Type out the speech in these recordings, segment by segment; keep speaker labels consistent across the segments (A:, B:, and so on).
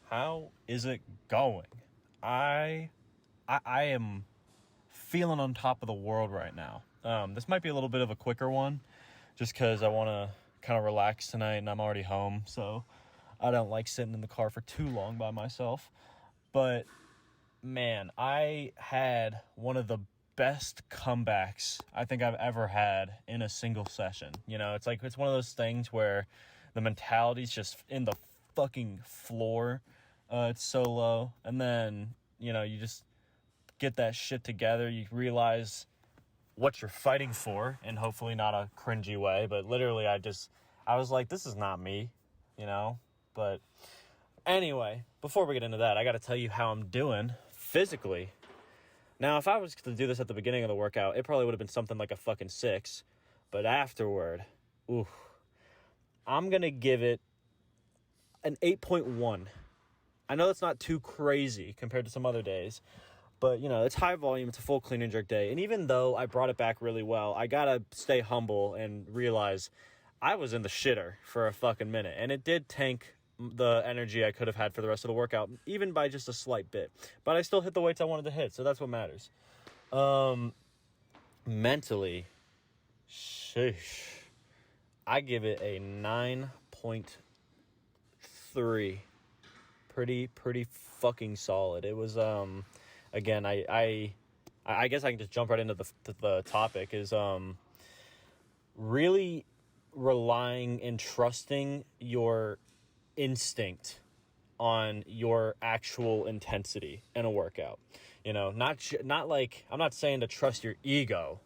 A: How is it going? I am feeling on top of the world right now. This might be a little bit of a quicker one, just because I want to kind of relax tonight, and I'm already home, so I don't like sitting in the car for too long by myself. But man, I had one of the best comebacks I think I've ever had in a single session. You know, it's one of those things where the mentality's just in the fucking floor. It's so low. And then, you just get that shit together. You realize what you're fighting for, and hopefully not a cringy way, but literally I was like, this is not me, But anyway, before we get into that, I got to tell you how I'm doing physically. Now, if I was to do this at the beginning of the workout, it probably would have been something like a fucking 6. But afterward, I'm going to give it an 8.1. I know that's not too crazy compared to some other days. But, it's high volume. It's a full clean and jerk day. And even though I brought it back really well, I got to stay humble and realize I was in the shitter for a fucking minute. And it did tank the energy I could have had for the rest of the workout, even by just a slight bit. But I still hit the weights I wanted to hit, so that's what matters. Mentally, sheesh, I give it a 9.3. Pretty fucking solid. It was, again, I guess I can just jump right into the topic, is really relying and trusting your instinct on your actual intensity in a workout. Not like, I'm not saying to trust your ego,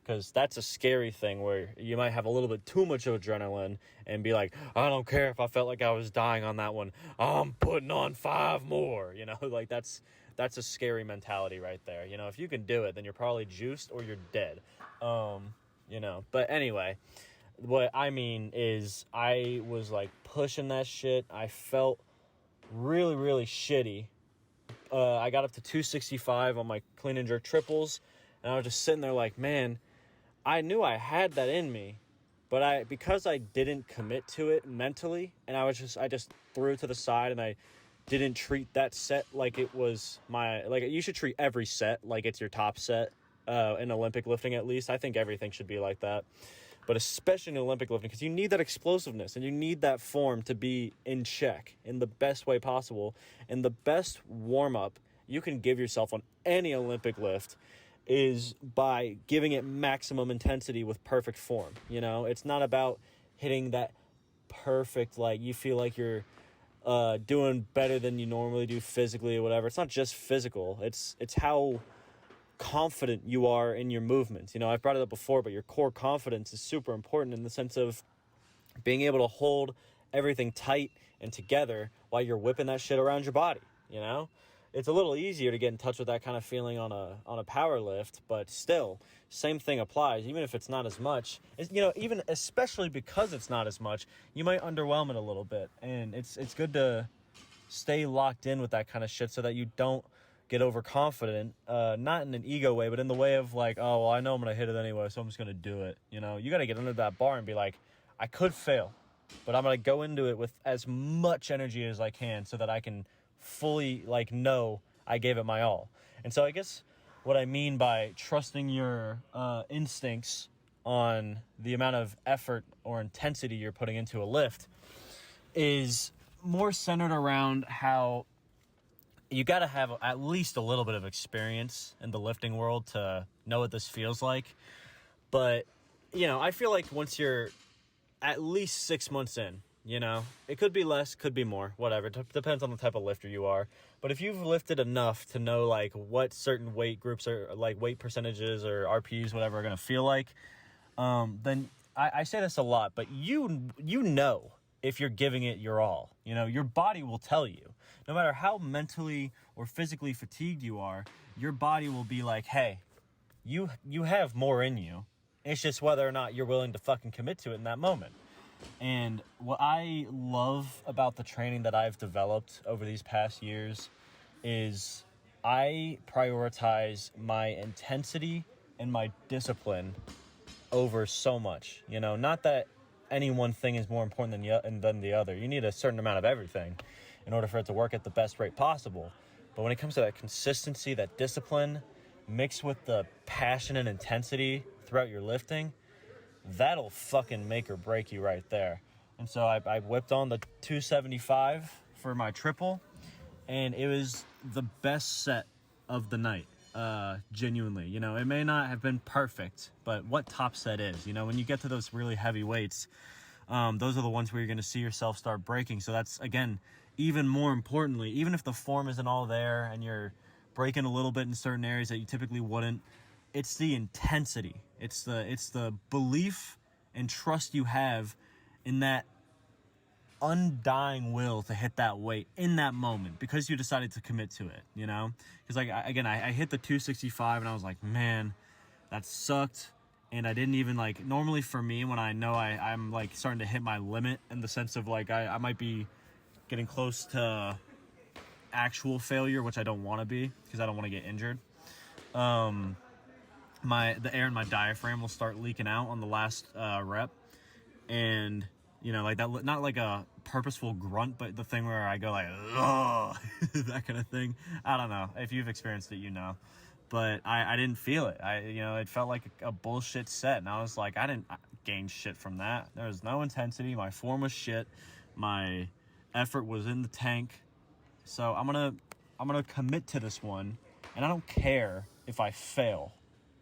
A: because that's a scary thing where you might have a little bit too much of adrenaline and be like, I don't care if I felt like I was dying on that one, I'm putting on 5 more, like that's a scary mentality right there. If you can do it, then you're probably juiced or you're dead. But anyway, what I mean is I was like pushing that shit. I felt really, really shitty. I got up to 265 on my clean and jerk triples, and I was just sitting there like, man, I knew I had that in me, but because I didn't commit to it mentally, and I just threw it to the side, and I didn't treat that set like it was you should treat every set like it's your top set in Olympic lifting. At least I think everything should be like that, but especially in Olympic lifting, because you need that explosiveness and you need that form to be in check in the best way possible. And the best warm-up you can give yourself on any Olympic lift is by giving it maximum intensity with perfect form. It's not about hitting that perfect, like you feel like you're doing better than you normally do physically or whatever. It's not just physical. It's how confident you are in your movements. I've brought it up before, but your core confidence is super important in the sense of being able to hold everything tight and together while you're whipping that shit around your body. It's a little easier to get in touch with that kind of feeling on a power lift, but still, same thing applies. Even if it's not as much, even especially because it's not as much, you might underwhelm it a little bit. And it's good to stay locked in with that kind of shit so that you don't get overconfident, not in an ego way, but in the way of like, oh, well, I know I'm going to hit it anyway, so I'm just going to do it. You got to get under that bar and be like, I could fail, but I'm going to go into it with as much energy as I can so that I can fully know I gave it my all. And so I guess what I mean by trusting your instincts on the amount of effort or intensity you're putting into a lift is more centered around how you got to have at least a little bit of experience in the lifting world to know what this feels like. But, I feel like once you're at least 6 months in, it could be less, could be more, whatever. It depends on the type of lifter you are. But if you've lifted enough to know what certain weight groups are, weight percentages or RPEs, whatever, are going to feel like, then I say this a lot, but you know if you're giving it your all. Your body will tell you. No matter how mentally or physically fatigued you are, your body will be like, hey, you have more in you. It's just whether or not you're willing to fucking commit to it in that moment. And what I love about the training that I've developed over these past years is I prioritize my intensity and my discipline over so much. Not that any one thing is more important than the other. You need a certain amount of everything. in order for it to work at the best rate possible. But when it comes to that consistency, that discipline, mixed with the passion and intensity throughout your lifting, that'll fucking make or break you right there. And so I whipped on the 275 for my triple, and it was the best set of the night. Genuinely, you know, it may not have been perfect, but what top set is, you know, when you get to those really heavy weights, those are the ones where you're going to see yourself start breaking. So that's, again, even more importantly, even if the form isn't all there and you're breaking a little bit in certain areas that you typically wouldn't, it's the intensity. It's the belief and trust you have in that undying will to hit that weight in that moment because you decided to commit to it, you know? Because, like, I hit the 265 and I was like, man, that sucked. And I didn't even, like, normally for me, when I know I'm like starting to hit my limit in the sense of, like, I might be getting close to actual failure, which I don't want to be because I don't want to get injured. The air in my diaphragm will start leaking out on the last rep. And, you know, like that, not like a purposeful grunt, but the thing where I go like, ugh, that kind of thing. I don't know. If you've experienced it, you know. But I didn't feel it. It felt like a bullshit set. And I was like, I didn't gain shit from that. There was no intensity. My form was shit. My effort was in the tank. So I'm gonna commit to this one. And I don't care if I fail.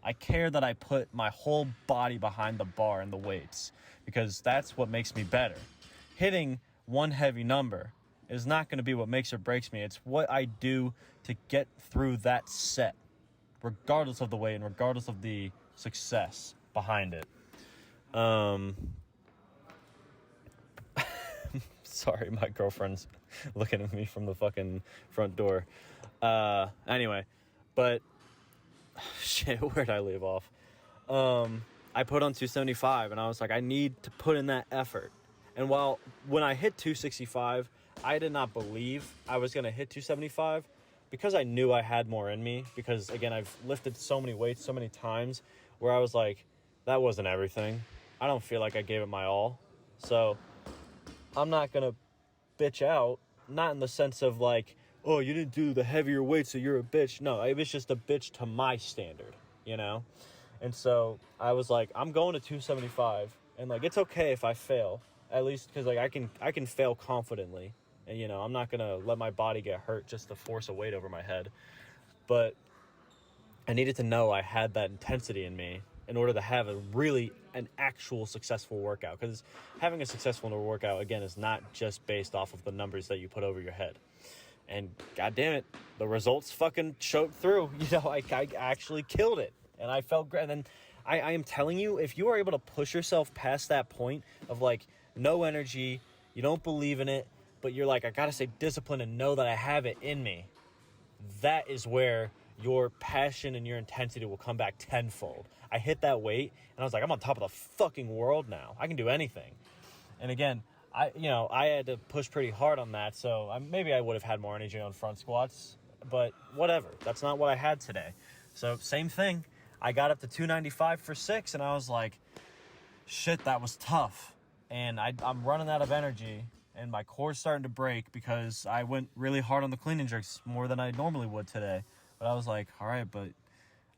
A: I care that I put my whole body behind the bar and the weights, because that's what makes me better. Hitting one heavy number is not going to be what makes or breaks me. It's what I do to get through that set, regardless of the weight and regardless of the success behind it. Sorry, my girlfriend's looking at me from the fucking front door. Anyway, but shit, where'd I leave off? I put on 275 and I was like, I need to put in that effort. And when I hit 265, I did not believe I was going to hit 275 because I knew I had more in me. Because, again, I've lifted so many weights so many times where I was like, that wasn't everything. I don't feel like I gave it my all. So I'm not going to bitch out, not in the sense of like, oh, you didn't do the heavier weight, so you're a bitch. No, it was just a bitch to my standard, you know? And so I was like, I'm going to 275, and, like, it's okay if I fail, at least because, like, I can fail confidently. And, you know, I'm not going to let my body get hurt just to force a weight over my head. But I needed to know I had that intensity in me in order to have an actual successful workout. Because having a successful workout, again, is not just based off of the numbers that you put over your head. And God damn it, the results fucking showed through. You know, I actually killed it. And I felt great. And then I am telling you, if you are able to push yourself past that point of, like, no energy, you don't believe in it, but you're like, I gotta stay disciplined and know that I have it in me, that is where your passion and your intensity will come back tenfold. I hit that weight, and I was like, I'm on top of the fucking world now. I can do anything. And again, I had to push pretty hard on that, so maybe I would have had more energy on front squats, but whatever. That's not what I had today. So same thing. I got up to 295 for 6, and I was like, shit, that was tough. And I'm running out of energy, and my core's starting to break because I went really hard on the clean and jerks more than I normally would today. But I was like, all right, but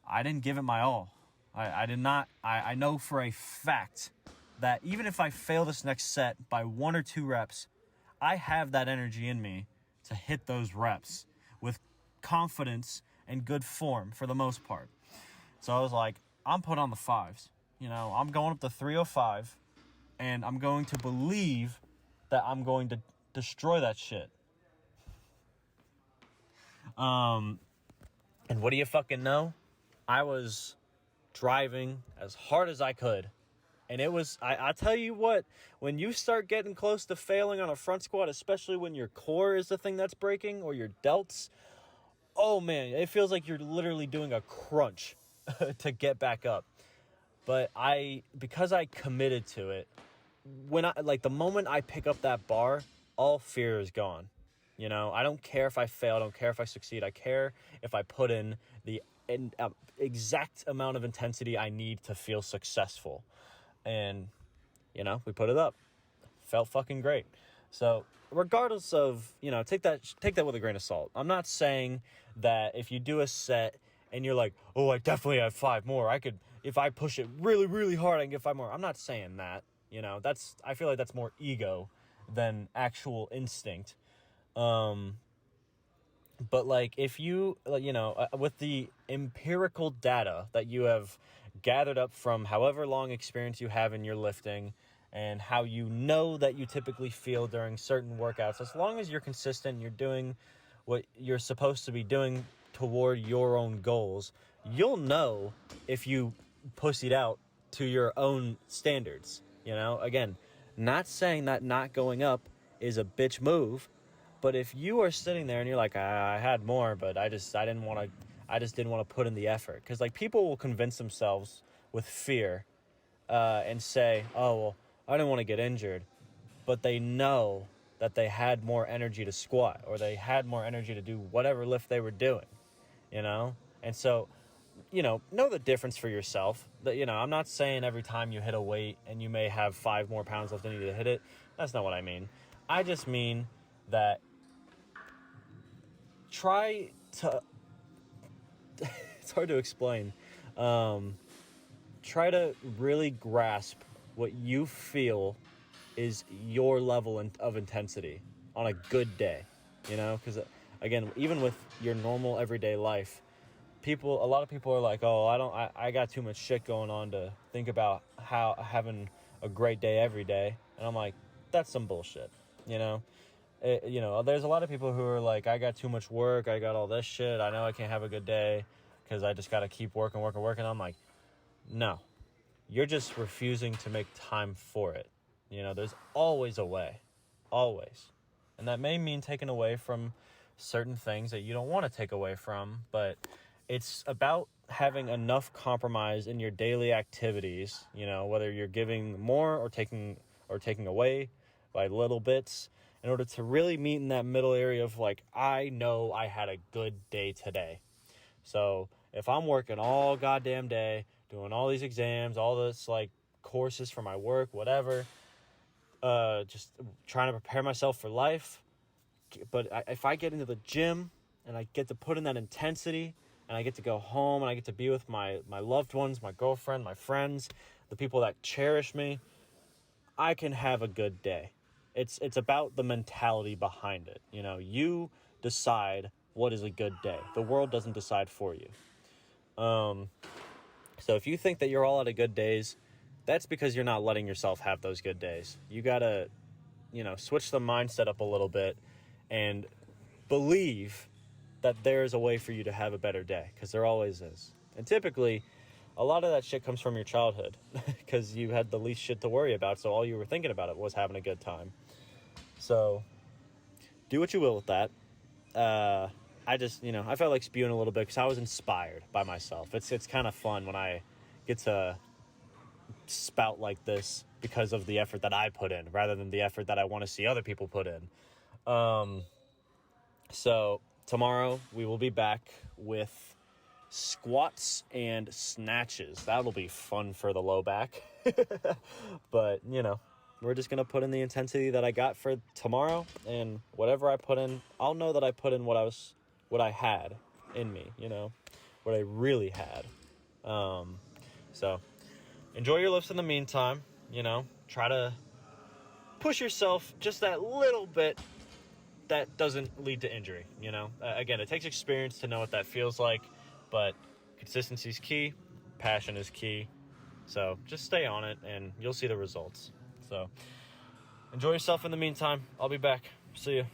A: I didn't give it my all. I did not. I know for a fact that even if I fail this next set by 1 or 2 reps, I have that energy in me to hit those reps with confidence and good form for the most part. So I was like, I'm put on the 5s. You know, I'm going up to 305, and I'm going to believe that I'm going to destroy that shit. And what do you fucking know? I was driving as hard as I could. And it was, I tell you what, when you start getting close to failing on a front squat, especially when your core is the thing that's breaking, or your delts, oh man, it feels like you're literally doing a crunch to get back up. But because I committed to it, the moment I pick up that bar, all fear is gone. You know, I don't care if I fail, I don't care if I succeed. I care if I put in the exact amount of intensity I need to feel successful. And, you know, we put it up. Felt fucking great. So regardless of, take that with a grain of salt. I'm not saying that if you do a set and you're like, oh, I definitely have 5 more. If I push it really, really hard, I can get 5 more. I'm not saying that, I feel like that's more ego than actual instinct. But like, if you, with the empirical data that you have gathered up from however long experience you have in your lifting and how you know that you typically feel during certain workouts, as long as you're consistent, you're doing what you're supposed to be doing toward your own goals, you'll know if you pussied out to your own standards. Again, not saying that not going up is a bitch move. But if you are sitting there and you're like, I had more, but I just didn't want to put in the effort. Because like, people will convince themselves with fear and say, oh, well, I didn't want to get injured. But they know that they had more energy to squat, or they had more energy to do whatever lift they were doing, And so, know the difference for yourself. That, I'm not saying every time you hit a weight and you may have 5 more pounds left in you to hit it. That's not what I mean. I just mean that try to, it's hard to explain, try to really grasp what you feel is your level of intensity on a good day, because again, even with your normal everyday life, a lot of people are like, oh, I got too much shit going on to think about how having a great day every day. And I'm like, that's some bullshit, there's a lot of people who are like, I got too much work, I got all this shit, I know I can't have a good day because I just got to keep working. I'm like, no, you're just refusing to make time for it. There's always a way, always. And that may mean taking away from certain things that you don't want to take away from, but it's about having enough compromise in your daily activities, whether you're giving more or taking away by little bits, in order to really meet in that middle area of like, I know I had a good day today. So if I'm working all goddamn day, doing all these exams, all this like courses for my work, whatever, just trying to prepare myself for life. But if I get into the gym and I get to put in that intensity, and I get to go home and I get to be with my loved ones, my girlfriend, my friends, the people that cherish me, I can have a good day. It's about the mentality behind it. You decide what is a good day. The world doesn't decide for you. So if you think that you're all out of good days, that's because you're not letting yourself have those good days. You gotta, switch the mindset up a little bit and believe that there's a way for you to have a better day, because there always is. And typically, a lot of that shit comes from your childhood because you had the least shit to worry about, so all you were thinking about it was having a good time. So do what you will with that. I just, I felt like spewing a little bit because I was inspired by myself. It's kind of fun when I get to spout like this because of the effort that I put in rather than the effort that I want to see other people put in. So tomorrow we will be back with squats and snatches. That'll be fun for the low back. But, we're just going to put in the intensity that I got for tomorrow, and whatever I put in, I'll know that I put in what I had in me, what I really had. So enjoy your lifts in the meantime, try to push yourself just that little bit that doesn't lead to injury, Again, it takes experience to know what that feels like, but consistency is key, passion is key. So just stay on it and you'll see the results. So enjoy yourself in the meantime. I'll be back. See you.